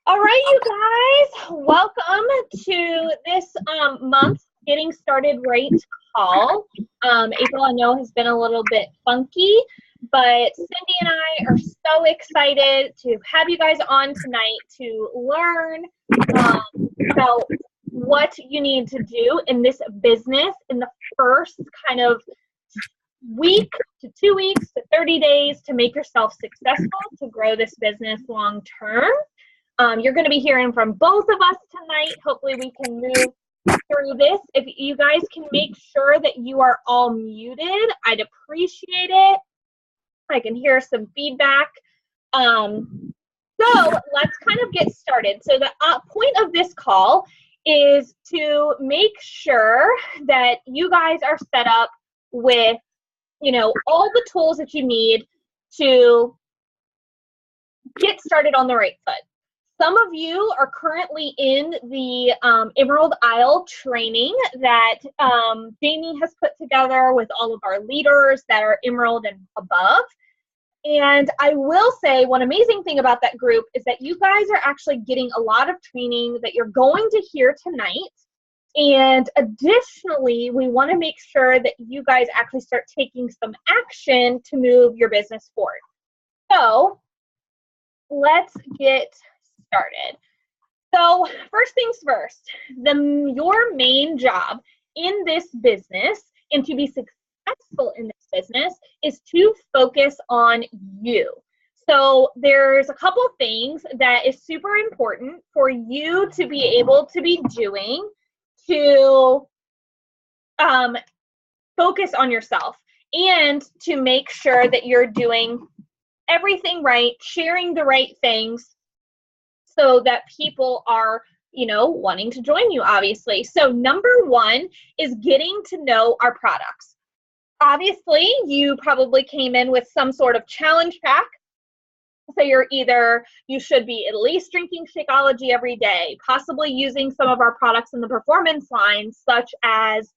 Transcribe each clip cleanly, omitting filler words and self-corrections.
All right, you guys, welcome to this month's Getting Started Right call. April, I know, has been a little bit funky, but Cindy and I are so excited to have you guys on tonight to learn about what you need to do in this business in the first kind of week to 2 weeks to 30 days to make yourself successful, to grow this business long term. You're going to be hearing from both of us tonight. Hopefully we can move through this. If you guys can make sure that you are all muted, I'd appreciate it. I can hear some feedback. So let's kind of get started. So the point of this call is to make sure that you guys are set up with, all the tools that you need to get started on the right foot. Some of you are currently in the Emerald Isle training that Jamie has put together with all of our leaders that are Emerald and above. And I will say one amazing thing about that group is that you guys are actually getting a lot of training that you're going to hear tonight. And additionally, we want to make sure that you guys actually start taking some action to move your business forward. So let's get started. So first things first, your main job in this business and to be successful in this business is to focus on you. So there's a couple things that is super important for you to be able to be doing to focus on yourself and to make sure that you're doing everything right, sharing the right things, so that people are, wanting to join you, obviously. So number one is getting to know our products. Obviously, you probably came in with some sort of challenge pack. So you should be at least drinking Shakeology every day, possibly using some of our products in the performance line, such as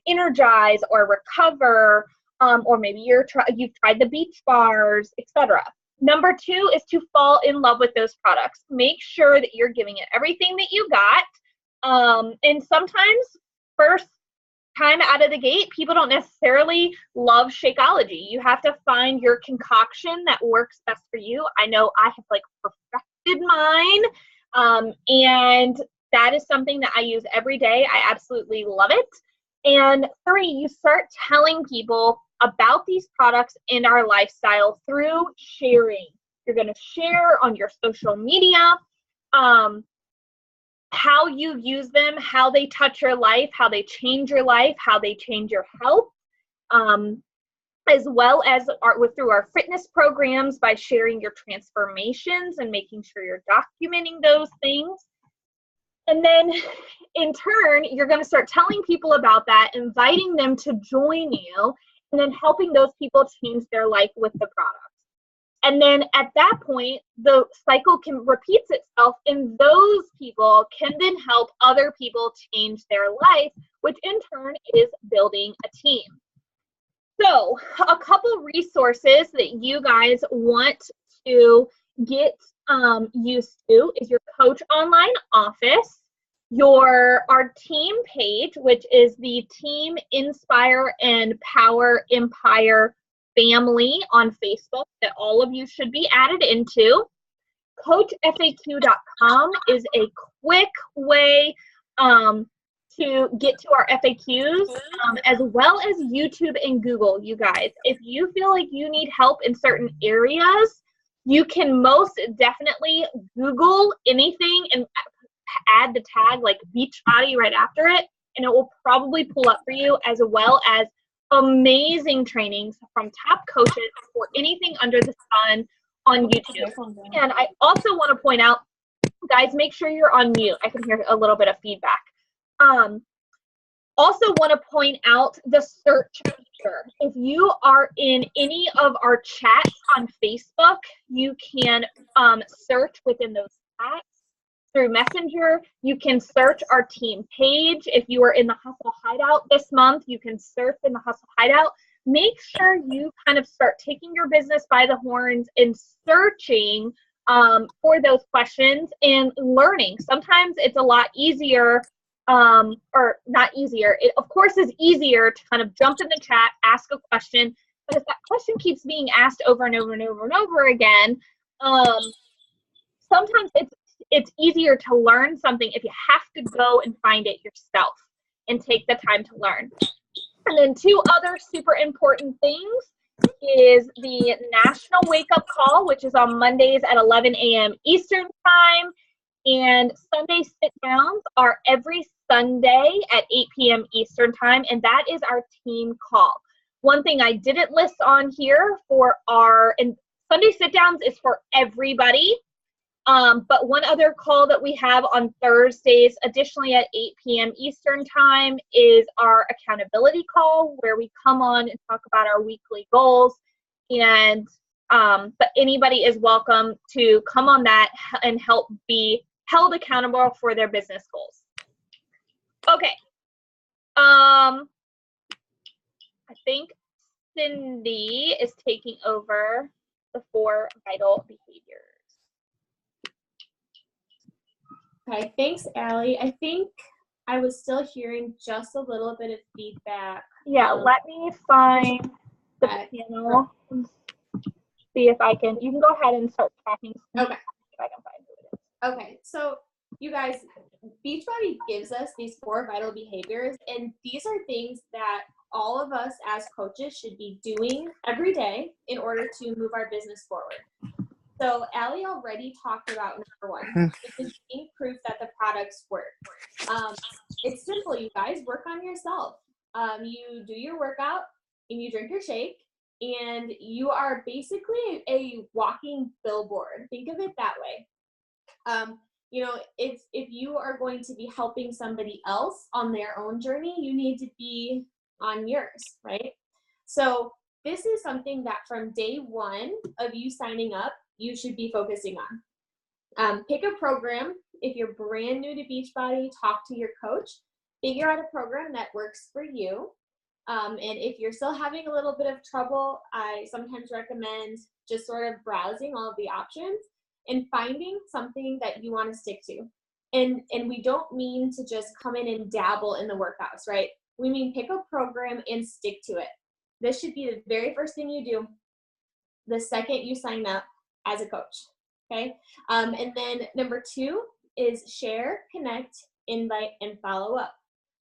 Energize or Recover, or maybe you've tried the beach bars, etc. Number two is to fall in love with those products. Make sure that you're giving it everything that you got. And sometimes first time out of the gate, people don't necessarily love Shakeology. You have to find your concoction that works best for you. I know I have perfected mine. And that is something that I use every day. I absolutely love it. And three, you start telling people about these products in our lifestyle through sharing. You're going to share on your social media how you use them, how they touch your life, how they change your life, how they change your health, as well as through our fitness programs by sharing your transformations and making sure you're documenting those things. And then in turn, you're going to start telling people about that, inviting them to join you, and then helping those people change their life with the product. And then at that point, the cycle repeats itself, and those people can then help other people change their life, which in turn is building a team. So a couple resources that you guys want to get used to is your Coach Online Office, our team page, which is the Team Inspire and Power Empire family on Facebook that all of you should be added into. CoachFAQ.com is a quick way to get to our FAQs, as well as YouTube and Google, you guys. If you feel like you need help in certain areas, you can most definitely Google anything and add the tag like Beachbody right after it, and it will probably pull up for you, as well as amazing trainings from top coaches for anything under the sun on YouTube. And I also want to point out, guys, make sure you're on mute. I can hear a little bit of feedback. Also want to point out the search feature. If you are in any of our chats on Facebook, you can search within those chats through Messenger. You can search our team page. If you are in the Hustle Hideout this month, you can search in the Hustle Hideout. Make sure you kind of start taking your business by the horns and searching for those questions and learning. Sometimes it's a lot easier, or not easier. It, of course, is easier to kind of jump in the chat, ask a question, but if that question keeps being asked over and over and over and over again, sometimes it's easier to learn something if you have to go and find it yourself and take the time to learn. And then two other super important things is the National Wake Up Call, which is on Mondays at 11 a.m. Eastern Time. And Sunday sit downs are every Sunday at 8 p.m. Eastern Time. And that is our team call. One thing I didn't list on here for and Sunday sit downs is for everybody. But one other call that we have on Thursdays, additionally at 8 p.m. Eastern Time, is our accountability call, where we come on and talk about our weekly goals. And but anybody is welcome to come on that and help be held accountable for their business goals. Okay. I think Cindy is taking over the 4 vital behaviors. Okay, thanks, Allie. I think I was still hearing just a little bit of feedback. Yeah, let me find the panel and see if I can. You can go ahead and start talking. Okay. If I can find who it is. Okay, so you guys, Beachbody gives us these 4 vital behaviors, and these are things that all of us as coaches should be doing every day in order to move our business forward. So Allie already talked about number 1, which is being proof that the products work. It's simple, you guys. Work on yourself. You do your workout and you drink your shake, and you are basically a walking billboard. Think of it that way. You know, if you are going to be helping somebody else on their own journey, you need to be on yours, right? So this is something that from day 1 of you signing up, you should be focusing on. Pick a program. If you're brand new to Beachbody, talk to your coach. Figure out a program that works for you. And if you're still having a little bit of trouble, I sometimes recommend just sort of browsing all of the options and finding something that you want to stick to. And we don't mean to just come in and dabble in the workouts, right? We mean pick a program and stick to it. This should be the very first thing you do the second you sign up as a coach, okay? And then number 2 is share, connect, invite, and follow up.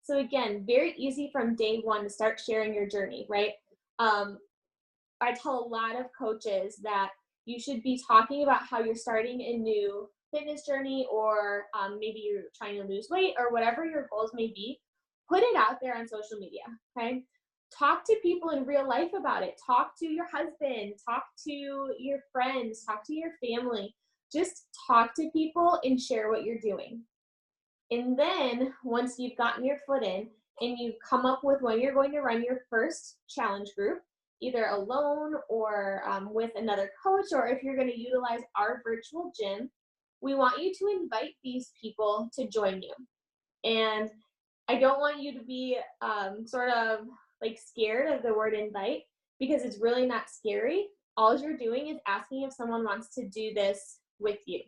So again, very easy from day 1 to start sharing your journey, right? I tell a lot of coaches that you should be talking about how you're starting a new fitness journey, or maybe you're trying to lose weight, or whatever your goals may be. Put it out there on social media, okay? Talk to people in real life about it. Talk to your husband, talk to your friends, talk to your family. Just talk to people and share what you're doing. And then once you've gotten your foot in and you've come up with when you're going to run your first challenge group, either alone or with another coach, or if you're going to utilize our virtual gym, we want you to invite these people to join you. And I don't want you to be sort of like scared of the word invite, because it's really not scary. All you're doing is asking if someone wants to do this with you.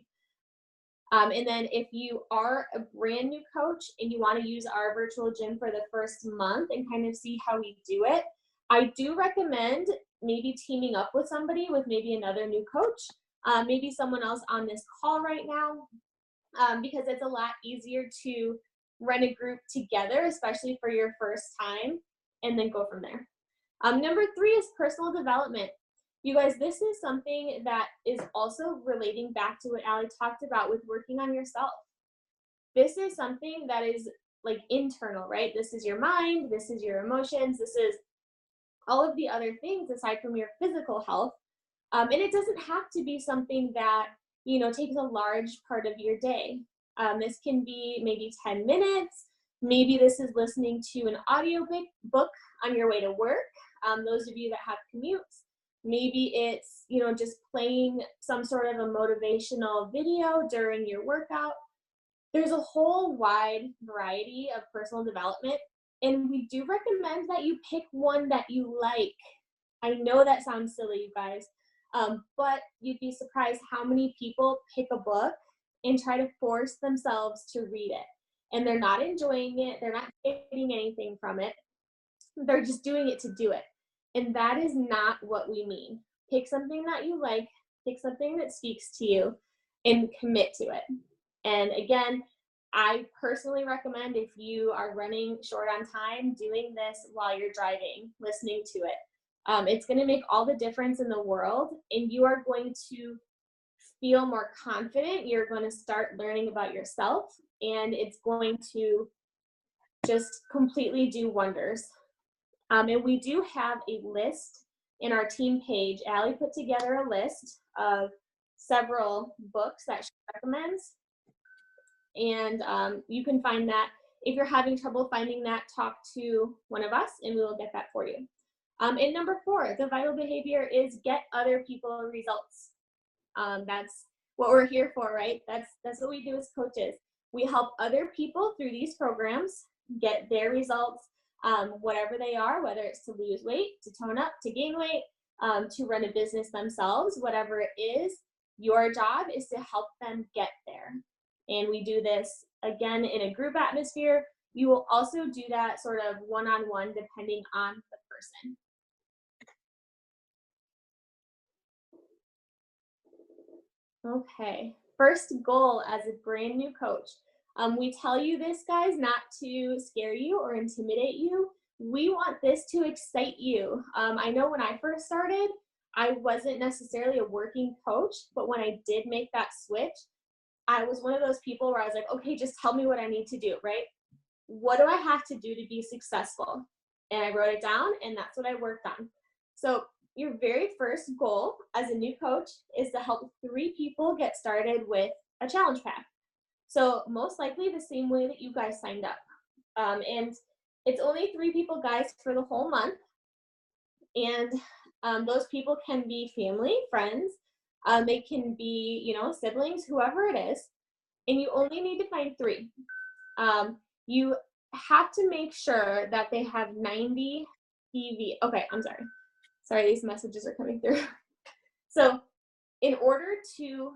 And then if you are a brand new coach and you want to use our virtual gym for the first month and kind of see how we do it, I do recommend maybe teaming up with somebody, with maybe another new coach, maybe someone else on this call right now, because it's a lot easier to run a group together, especially for your first time, and then go from there. Number 3 is personal development. You guys, this is something that is also relating back to what Allie talked about with working on yourself. This is something that is like internal, right? This is your mind, this is your emotions, this is all of the other things aside from your physical health. And it doesn't have to be something that, you know, takes a large part of your day. This can be maybe 10 minutes. Maybe this is listening to an audio book on your way to work. Those of you that have commutes. Maybe it's, you know, just playing some sort of a motivational video during your workout. There's a whole wide variety of personal development, and we do recommend that you pick one that you like. I know that sounds silly, you guys, But you'd be surprised how many people pick a book and try to force themselves to read it. And they're not enjoying it. They're not getting anything from it. They're just doing it to do it. And that is not what we mean. Pick something that you like, pick something that speaks to you, and commit to it. And again, I personally recommend, if you are running short on time, doing this while you're driving, listening to it. It's going to make all the difference in the world, and you are going to feel more confident. You're going to start learning about yourself, and it's going to just completely do wonders. And we do have a list in our team page. Allie put together a list of several books that she recommends. And you can find that. If you're having trouble finding that, talk to one of us and we will get that for you. And number 4, the vital behavior is get other people results. That's what we're here for, right? That's what we do as coaches. We help other people through these programs get their results, whatever they are, whether it's to lose weight, to tone up, to gain weight, to run a business themselves, whatever it is, your job is to help them get there. And we do this, again, in a group atmosphere. You will also do that sort of one-on-one depending on the person. Okay, first goal as a brand new coach. We tell you this, guys, not to scare you or intimidate you. We want this to excite you. I know when I first started, I wasn't necessarily a working coach, but when I did make that switch, I was one of those people where I was like, okay, just tell me what I need to do, right? What do I have to do to be successful? And I wrote it down, and that's what I worked on. So your very first goal as a new coach is to help 3 people get started with a challenge pack. So most likely the same way that you guys signed up. And it's only 3 people, guys, for the whole month. And those people can be family, friends. They can be, siblings, whoever it is. And you only need to find 3. You have to make sure that they have 90 PV. Okay, I'm sorry. Sorry, these messages are coming through. So in order to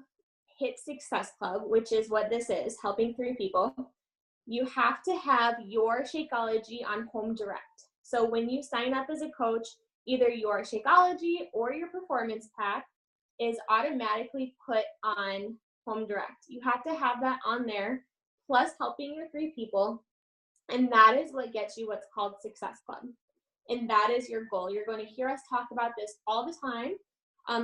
hit Success Club, which is what this is, helping 3 people, you have to have your Shakeology on Home Direct. So when you sign up as a coach, either your Shakeology or your performance pack is automatically put on Home Direct. You have to have that on there, plus helping your 3 people. And that is what gets you what's called Success Club. And that is your goal. You're going to hear us talk about this all the time.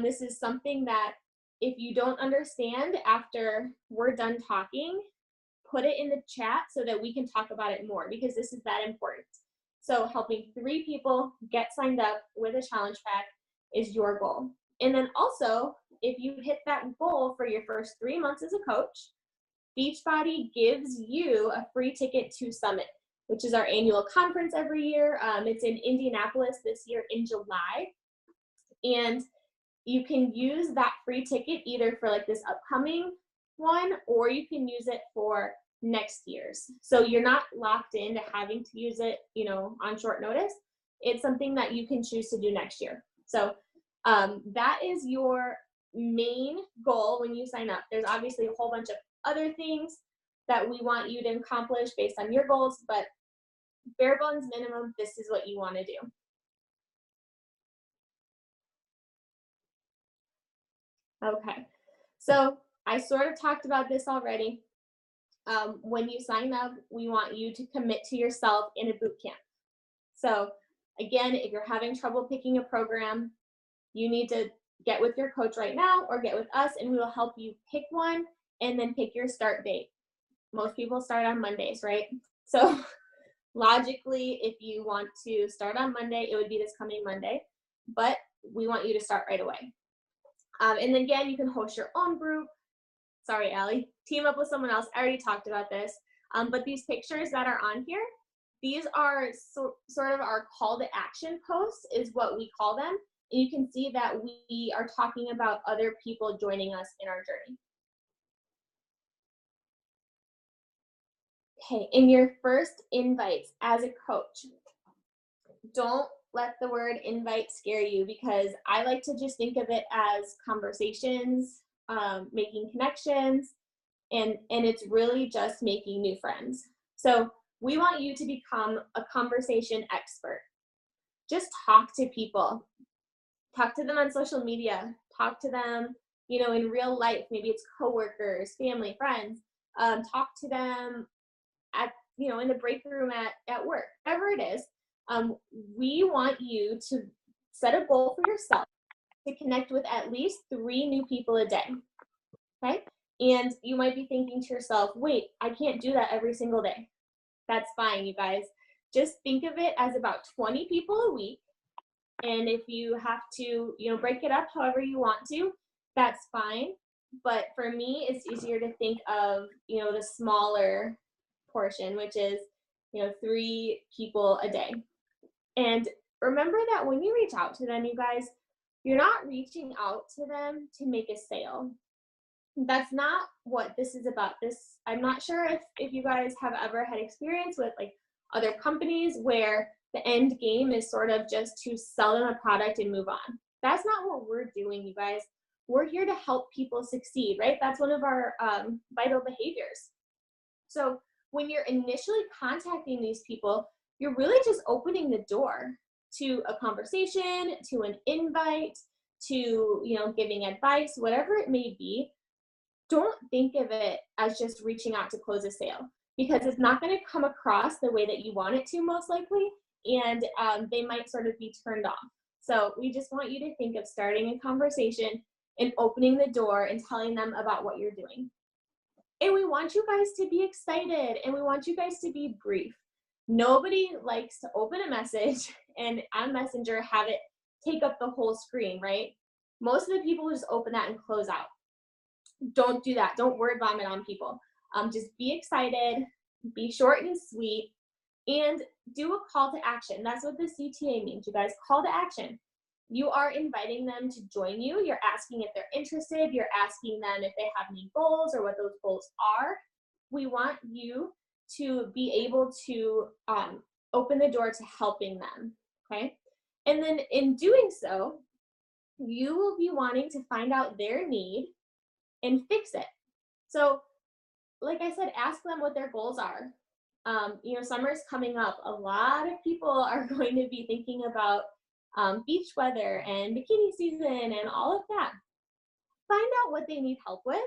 This is something that if you don't understand after we're done talking, put it in the chat so that we can talk about it more, because this is that important. So helping 3 people get signed up with a challenge pack is your goal. And then also, if you hit that goal for your first 3 months as a coach, Beachbody gives you a free ticket to Summit, which is our annual conference every year. It's in Indianapolis this year in July. And you can use that free ticket either for like this upcoming one, or you can use it for next year's. So you're not locked into having to use it, on short notice. It's something that you can choose to do next year. So that is your main goal when you sign up. There's obviously a whole bunch of other things that we want you to accomplish based on your goals, but bare bones minimum, this is what you want to do. Okay, so I sort of talked about this already. When you sign up, we want you to commit to yourself in a boot camp. So again, if you're having trouble picking a program, you need to get with your coach right now or get with us, and we will help you pick one and then pick your start date. Most people start on Mondays, right? So logically, if you want to start on Monday, it would be this coming Monday, but we want you to start right away. And then again, you can host your own group. Sorry, Allie. Team up with someone else. I already talked about this. But these pictures that are on here, these are sort of our call to action posts is what we call them. And you can see that we are talking about other people joining us in our journey. Okay, in your first invites as a coach, don't let the word invite scare you, because I like to just think of it as conversations, making connections, and it's really just making new friends. So we want you to become a conversation expert. Just talk to people. Talk to them on social media. Talk to them, in real life. Maybe it's coworkers, family, friends. Talk to them at, in the break room at work, whatever it is. We want you to set a goal for yourself to connect with at least 3 new people a day. Okay? And you might be thinking to yourself, wait, I can't do that every single day. That's fine, you guys. Just think of it as about 20 people a week. And if you have to, break it up however you want to, that's fine. But for me, it's easier to think of, the smaller portion, which is, 3 people a day. And remember that when you reach out to them, you guys, you're not reaching out to them to make a sale. That's not what this is about. I'm not sure if you guys have ever had experience with like other companies where the end game is sort of just to sell them a product and move on. That's not what we're doing, you guys. We're here to help people succeed, right? That's one of our vital behaviors. So when you're initially contacting these people, you're really just opening the door to a conversation, to an invite, to, giving advice, whatever it may be. Don't think of it as just reaching out to close a sale, because it's not going to come across the way that you want it to, most likely, and they might sort of be turned off. So we just want you to think of starting a conversation and opening the door and telling them about what you're doing. And we want you guys to be excited, and we want you guys to be brief. Nobody likes to open a message and on Messenger have it take up the whole screen, right? Most of the people just open that and close out. Don't do that. Don't word vomit on people. Just be excited, be short and sweet, and do a call to action. That's what the CTA means, you guys. Call to action. You are inviting them to join you. You're asking if they're interested. You're asking them if they have any goals or what those goals are. We want you to be able to open the door to helping them, okay? And then in doing so, you will be wanting to find out their need and fix it. So like I said, ask them what their goals are. Summer's coming up. A lot of people are going to be thinking about beach weather and bikini season and all of that. Find out what they need help with.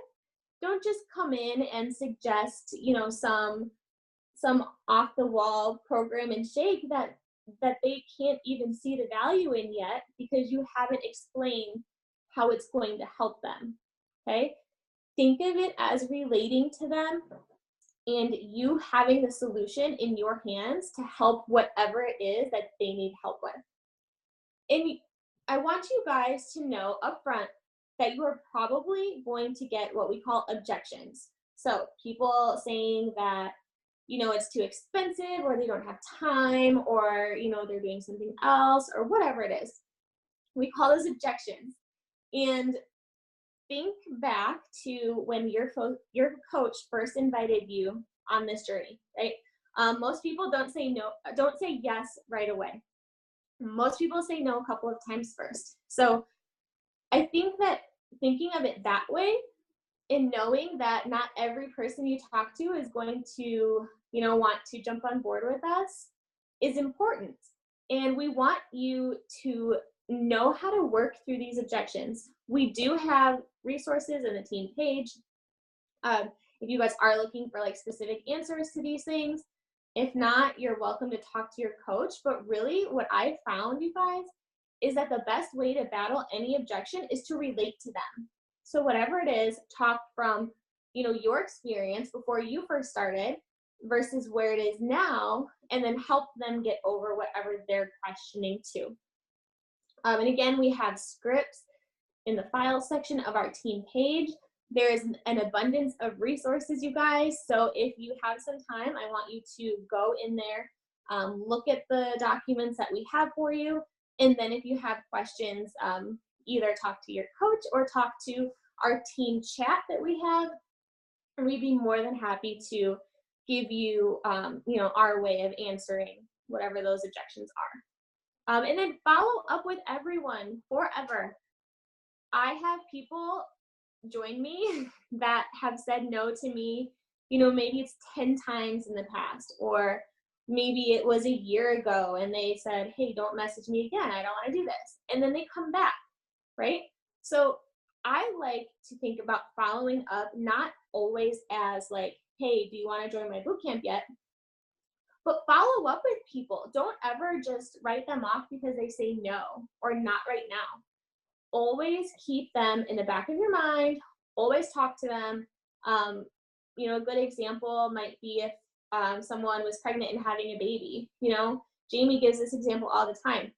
Don't just come in and suggest, some off the wall program and shake that they can't even see the value in yet, because you haven't explained how it's going to help them. Okay? Think of it as relating to them and you having the solution in your hands to help whatever it is that they need help with. And I want you guys to know upfront that you are probably going to get what we call objections. So people saying that, it's too expensive, or they don't have time, or, they're doing something else, or whatever it is. We call those objections. And think back to when your coach first invited you on this journey, right? Most people don't say yes right away. Most people say no a couple of times first. So I think that thinking of it that way, and knowing that not every person you talk to is going to, want to jump on board with us, is important. And we want you to know how to work through these objections. We do have resources in the team page. If you guys are looking for like specific answers to these things, if not, you're welcome to talk to your coach. But really what I found, you guys, is that the best way to battle any objection is to relate to them. So whatever it is, talk from, your experience before you first started versus where it is now, and then help them get over whatever they're questioning too. And again, we have scripts in the file section of our team page. There is an abundance of resources, you guys. So if you have some time, I want you to go in there, look at the documents that we have for you. And then if you have questions, either talk to your coach or talk to our team chat that we have. And we'd be more than happy to give you, our way of answering whatever those objections are. And then follow up with everyone forever. I have people join me that have said no to me, maybe it's 10 times in the past, or maybe it was a year ago and they said, hey, don't message me again. I don't want to do this. And then they come back, right? So I like to think about following up, not always as like, hey, do you want to join my boot camp yet? But follow up with people. Don't ever just write them off because they say no or not right now. Always keep them in the back of your mind. Always talk to them. A good example might be if someone was pregnant and having a baby. Jamie gives this example all the time.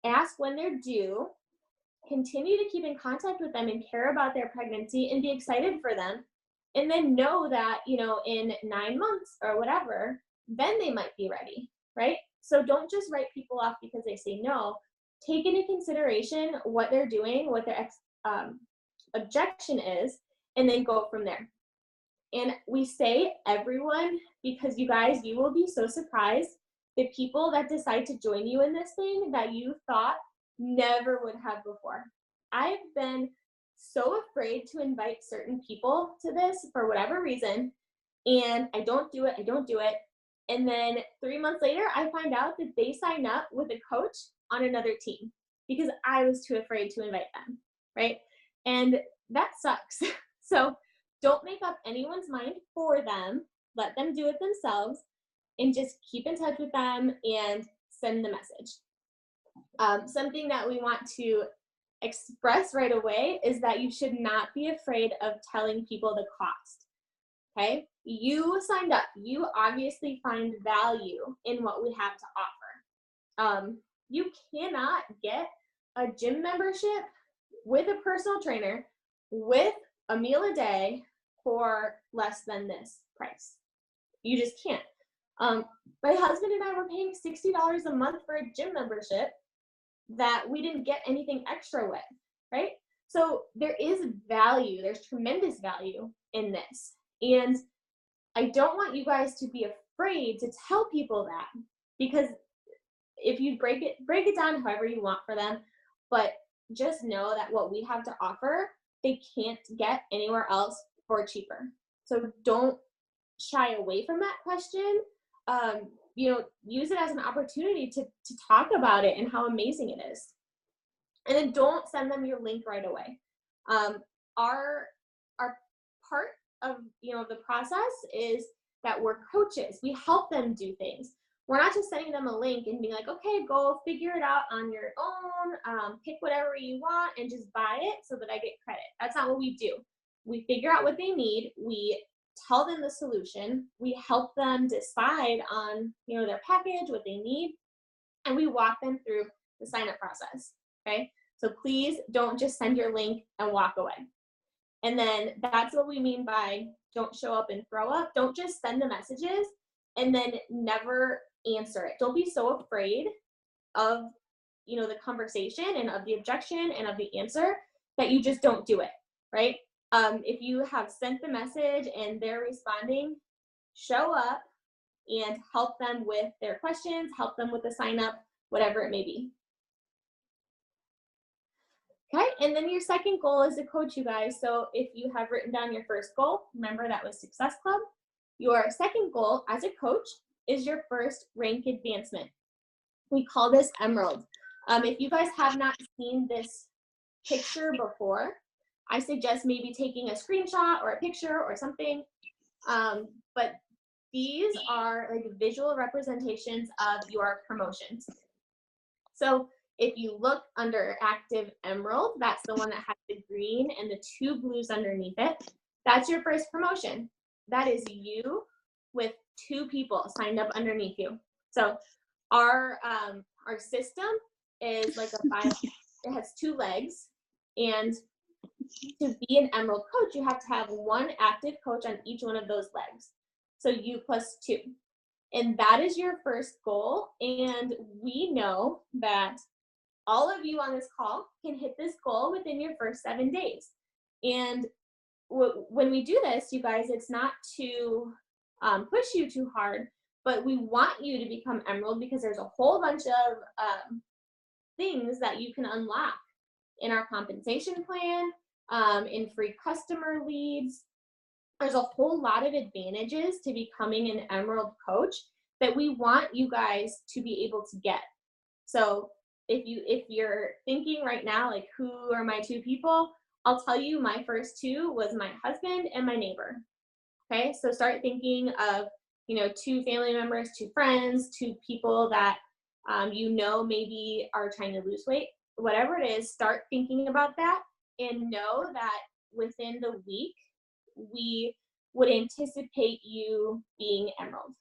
Ask when they're due. Continue to keep in contact with them and care about their pregnancy and be excited for them. And then know that, in 9 months or whatever, then they might be ready, right? So don't just write people off because they say no. Take into consideration what they're doing, what their objection is, and then go from there. And we say everyone because you guys, you will be so surprised the people that decide to join you in this thing that you thought never would have before. I've been so afraid to invite certain people to this for whatever reason, and I don't do it. And then 3 months later, I find out that they sign up with a coach on another team because I was too afraid to invite them, right? And that sucks. So don't make up anyone's mind for them. Let them do it themselves and just keep in touch with them and send the message. Something that we want to express right away is that you should not be afraid of telling people the cost. Okay? You signed up. You obviously find value in what we have to offer. You cannot get a gym membership with a personal trainer with a meal a day for less than this price. You just can't. My husband and I were paying $60 a month for a gym membership that we didn't get anything extra with, right? So there is value. There's tremendous value in this. And I don't want you guys to be afraid to tell people that, because if you break it down however you want for them, but just know that what we have to offer, they can't get anywhere else for cheaper. So don't shy away from that question. Use it as an opportunity to talk about it and how amazing it is. And then don't send them your link right away. Our part of the process is that we're coaches. We help them do things. We're not just sending them a link and being like, okay, go figure it out on your own, pick whatever you want and just buy it so that I get credit. That's not what we do. We figure out what they need. We tell them the solution. We help them decide on, their package, what they need, and we walk them through the sign-up process, okay? So please don't just send your link and walk away. And then that's what we mean by don't show up and throw up. Don't just send the messages and then never answer it. Don't be so afraid of, the conversation and of the objection and of the answer that you just don't do it, right? If you have sent the message and they're responding, show up and help them with their questions, help them with the sign up, whatever it may be. Okay, and then your second goal is to coach you guys. So if you have written down your first goal, remember that was Success Club. Your second goal as a coach is your first rank advancement. We call this Emerald. If you guys have not seen this picture before, I suggest maybe taking a screenshot or a picture or something. But these are like visual representations of your promotions. So if you look under Active Emerald, that's the one that has the green and the 2 blues underneath it. That's your first promotion. That is you with 2 people signed up underneath you. So our system is like it has 2 legs, and to be an Emerald coach, you have to have 1 active coach on each one of those legs. So you plus 2. And that is your first goal. And we know that all of you on this call can hit this goal within your first 7 days. And when we do this, you guys, it's not to push you too hard, but we want you to become Emerald because there's a whole bunch of things that you can unlock in our compensation plan, in free customer leads. There's a whole lot of advantages to becoming an Emerald coach that we want you guys to be able to get. So if you're thinking right now, like, who are my two people? I'll tell you, my first two was my husband and my neighbor. Okay, so start thinking of, you know, two family members, two friends, two people that you know maybe are trying to lose weight, whatever it is. Start thinking about that and know that within the week we would anticipate you being Emerald.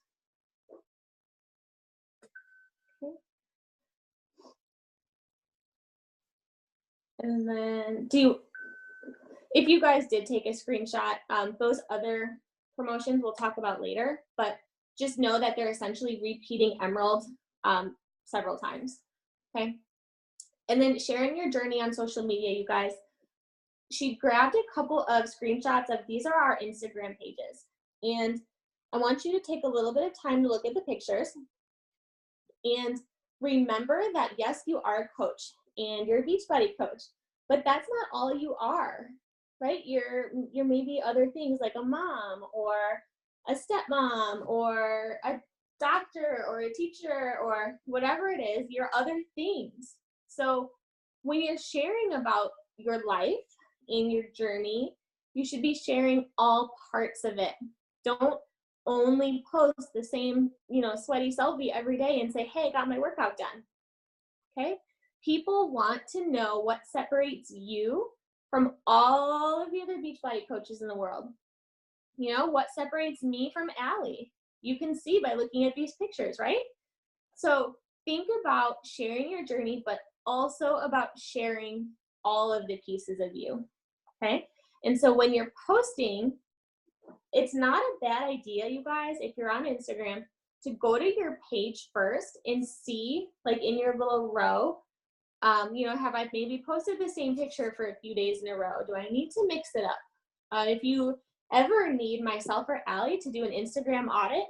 Okay. And then if you guys did take a screenshot, those other promotions we'll talk about later, but just know that they're essentially repeating Emerald several times, okay? And then sharing your journey on social media, you guys. She grabbed a couple of screenshots of, these are our Instagram pages. And I want you to take a little bit of time to look at the pictures and remember that, yes, you are a coach and you're a Beachbody coach, but that's not all you are, right? You're maybe other things like a mom or a stepmom or a doctor or a teacher or whatever it is, you're other things. So when you're sharing about your life and your journey, you should be sharing all parts of it. Don't only post the same, sweaty selfie every day and say, hey, got my workout done. Okay? People want to know what separates you from all of the other Beachbody coaches in the world. You know, what separates me from Allie? You can see by looking at these pictures, right? So think about sharing your journey, but also about sharing all of the pieces of you, okay? And so when you're posting, it's not a bad idea, you guys, if you're on Instagram, to go to your page first and see, like in your little row, have I maybe posted the same picture for a few days in a row? Do I need to mix it up? If you ever need myself or Allie to do an Instagram audit,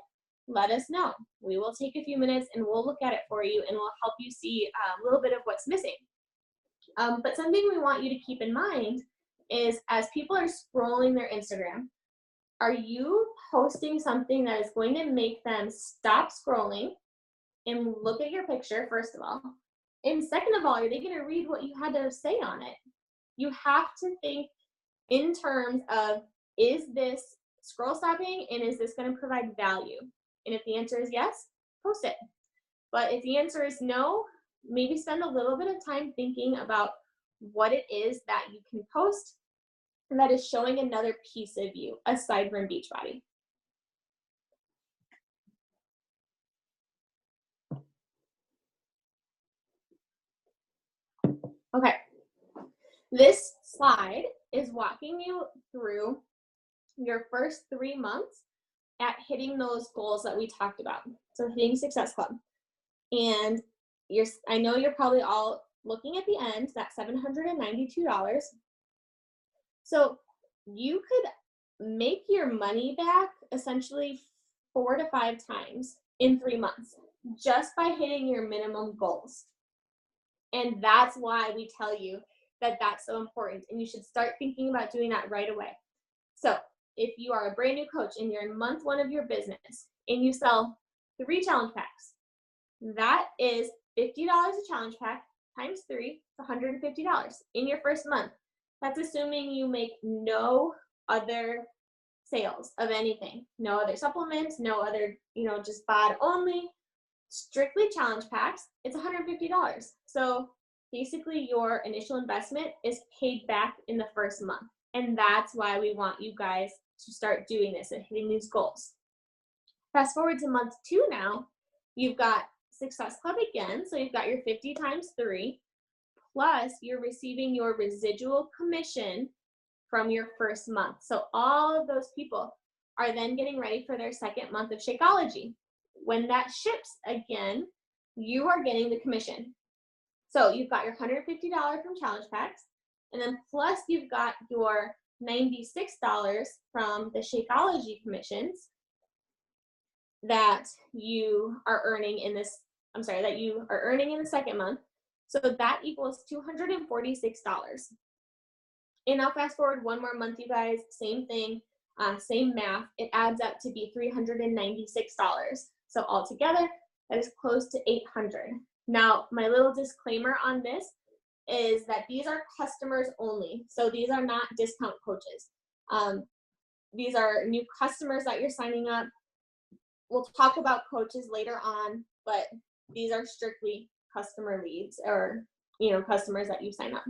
let us know. We will take a few minutes and we'll look at it for you and we'll help you see a little bit of what's missing. But something we want you to keep in mind is, as people are scrolling their Instagram, are you posting something that is going to make them stop scrolling and look at your picture, first of all? And second of all, are they going to read what you had to say on it? You have to think in terms of, is this scroll stopping and is this going to provide value? And if the answer is yes, post it. But if the answer is no, maybe spend a little bit of time thinking about what it is that you can post and that is showing another piece of you aside from Beachbody. Okay, this slide is walking you through your first 3 months at hitting those goals that we talked about. So hitting Success Club. And I know you're probably all looking at the end, that $792. So you could make your money back essentially 4 to 5 times in 3 months just by hitting your minimum goals. And that's why we tell you that that's so important. And you should start thinking about doing that right away. So if you are a brand new coach and you're in month 1 of your business and you sell 3 challenge packs, that is $50 a challenge pack times 3, $150 in your first month. That's assuming you make no other sales of anything, no other supplements, no other, just bod only, strictly challenge packs. It's $150. So basically your initial investment is paid back in the first month. And that's why we want you guys to start doing this and hitting these goals. Fast forward to month 2 now, you've got Success Club again. So you've got your 50 times 3, plus you're receiving your residual commission from your first month. So all of those people are then getting ready for their second month of Shakeology. When that ships again, you are getting the commission. So you've got your $150 from challenge packs, and then plus you've got your $96 from the Shakeology commissions that you are earning in the second month. So that equals $246. And now fast forward one more month, you guys, same thing, same math. It adds up to be $396. So altogether, that is close to $800. Now, my little disclaimer on this is that these are customers only. So these are not discount coaches. These are new customers that you're signing up. We'll talk about coaches later on, but these are strictly customer leads or, customers that you sign up.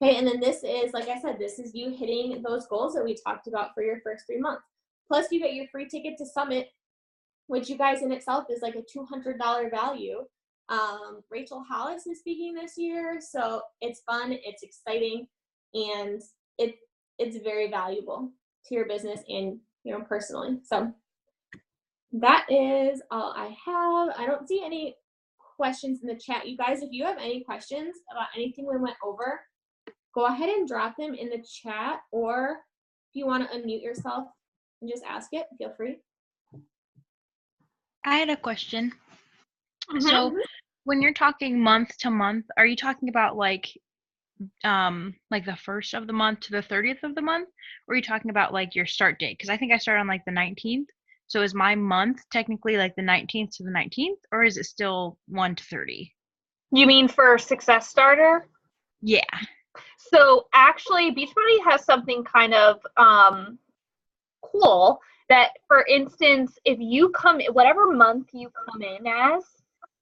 Okay, and then this is, like I said, this is you hitting those goals that we talked about for your first 3 months. Plus you get your free ticket to Summit, which you guys in itself is like a $200 value. Rachel Hollis is speaking this year, so it's fun, it's exciting, and it's very valuable to your business and personally. So that is all I have. I don't see any questions in the chat. You guys, if you have any questions about anything we went over, go ahead and drop them in the chat, or if you want to unmute yourself and just ask it, feel free. I had a question. So when you're talking month to month, are you talking about like the first of the month to the 30th of the month, or are you talking about like your start date? Because I think I start on like the 19th. So is my month technically like the 19th to the 19th, or is it still 1 to 30? You mean for Success Starter? Yeah. So actually, Beachbody has something kind of cool that, for instance, if you come, whatever month you come in as,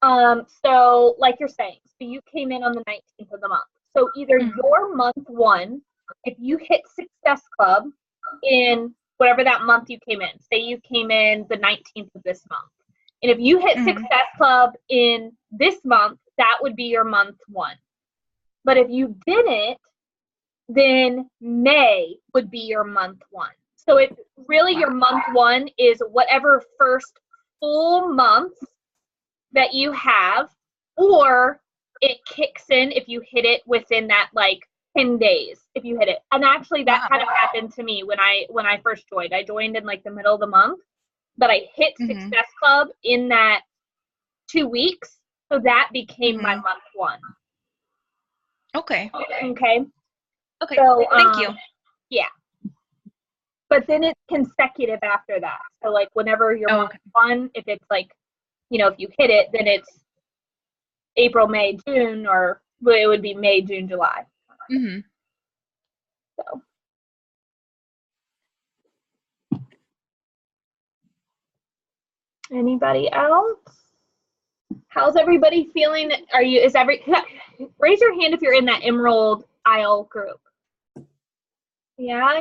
so like you're saying, so you came in on the 19th of the month. So either your month one, if you hit Success Club in whatever that month you came in, say you came in the 19th of this month, and if you hit Success Club in this month, that would be your month one. But if you didn't, then May would be your month one. So it really, your month one is whatever first full month that you have, or it kicks in if you hit it within that like 10 days, if you hit it. And actually that kind of happened to me when I first joined. I joined in like the middle of the month, but I hit Success Club in that 2 weeks. So that became my month one. Okay. Okay. Okay. So, thank you. Yeah. But then it's consecutive after that. So like whenever you're month one, if it's like, if you hit it, then it's April, May, June, or it would be May, June, July. So. Anybody else? How's everybody feeling? Raise your hand if you're in that Emerald Isle group. Yeah.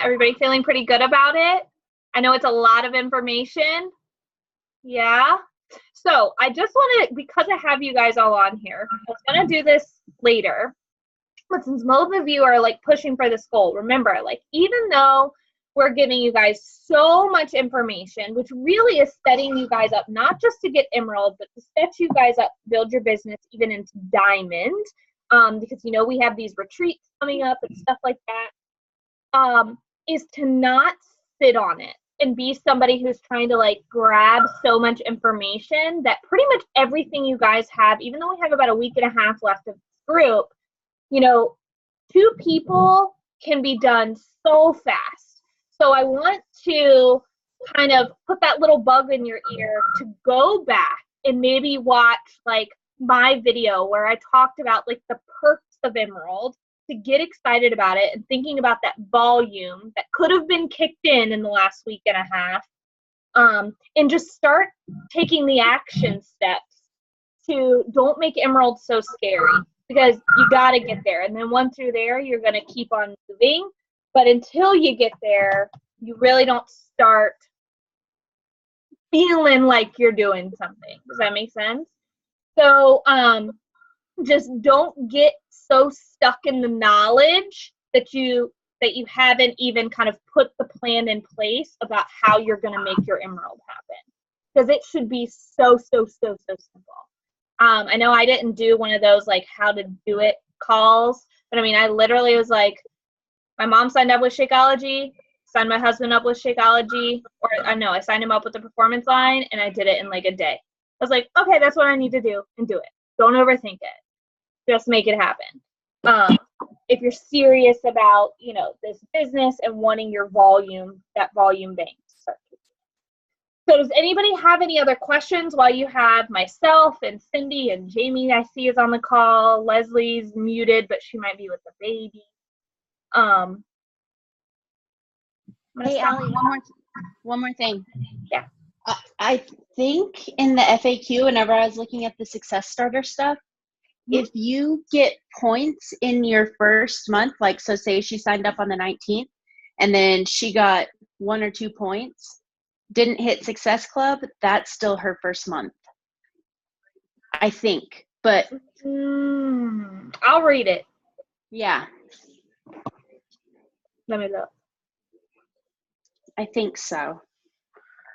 Everybody feeling pretty good about it? I know it's a lot of information. Yeah. So I just want to, because I have you guys all on here, I was going to do this later. But since most of you are like pushing for this goal, remember, like, even though we're giving you guys so much information, which really is setting you guys up, not just to get Emerald, but to set you guys up, build your business even into Diamond, because, we have these retreats coming up and stuff like that, is to not sit on it and be somebody who's trying to like grab so much information that pretty much everything you guys have, even though we have about a week and a half left of this group, 2 people can be done so fast. So I want to kind of put that little bug in your ear to go back and maybe watch like my video where I talked about like the perks of Emerald, to get excited about it and thinking about that volume that could have been kicked in the last week and a half, and just start taking the action steps to don't make Emerald so scary, because you got to get there. And then once you're there, you're going to keep on moving. But until you get there, you really don't start feeling like you're doing something. Does that make sense? So just don't get so stuck in the knowledge that you haven't even kind of put the plan in place about how you're going to make your Emerald happen. Because it should be so simple. I know I didn't do one of those like how to do it calls, but I mean, I literally was like, my mom signed up with Shakeology, signed my husband up with Shakeology, I signed him up with the Performance Line, and I did it in like a day. I was like, okay, that's what I need to do, and do it. Don't overthink it. Just make it happen. If you're serious about, you know, this business and wanting your volume, that volume bank. So does anybody have any other questions while you have myself and Cindy and Jamie I see is on the call. Leslie's muted, but she might be with the baby. Hey, Allie, one more thing. Yeah. I think in the FAQ, whenever I was looking at the Success Starter stuff, if you get points in your first month, like, so say she signed up on the 19th and then she got 1 or 2 points, didn't hit Success Club, that's still her first month, I think. But I'll read it. yeah, Let me look. I think so.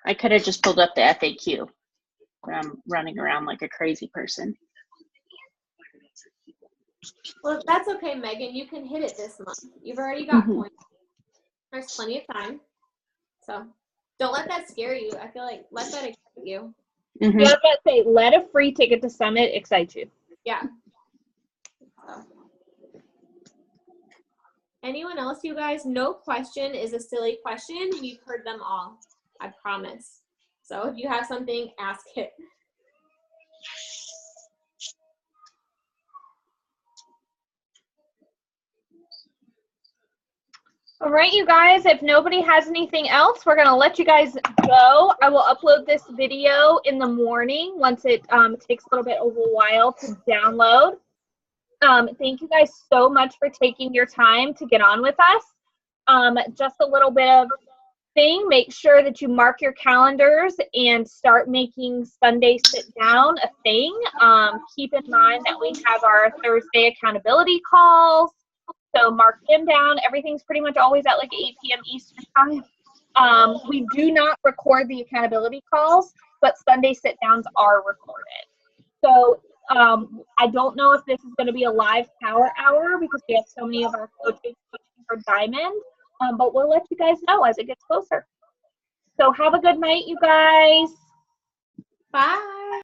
I could have just pulled up the FAQ, but I'm running around like a crazy person. Well, that's okay, Megan. You can hit it this month. You've already got points. There's plenty of time. So don't let that scare you. I feel like let that excite you. Yeah, I was about to say, let a free ticket to Summit excite you. Yeah. So. Anyone else, you guys? No question is a silly question, and you've heard them all. I promise. So if you have something, ask it. All right, you guys, if nobody has anything else, we're going to let you guys go. I will upload this video in the morning once it takes a little bit of a while to download. Thank you guys so much for taking your time to get on with us. Just a little bit of thing, make sure that you mark your calendars and start making Sunday sit down a thing. Keep in mind that we have our Thursday accountability calls. So mark them down. Everything's pretty much always at like 8 p.m. Eastern time. We do not record the accountability calls, but Sunday sit downs are recorded. So I don't know if this is going to be a live power hour because we have so many of our coaches pushing for Diamond, but we'll let you guys know as it gets closer. So have a good night, you guys. Bye.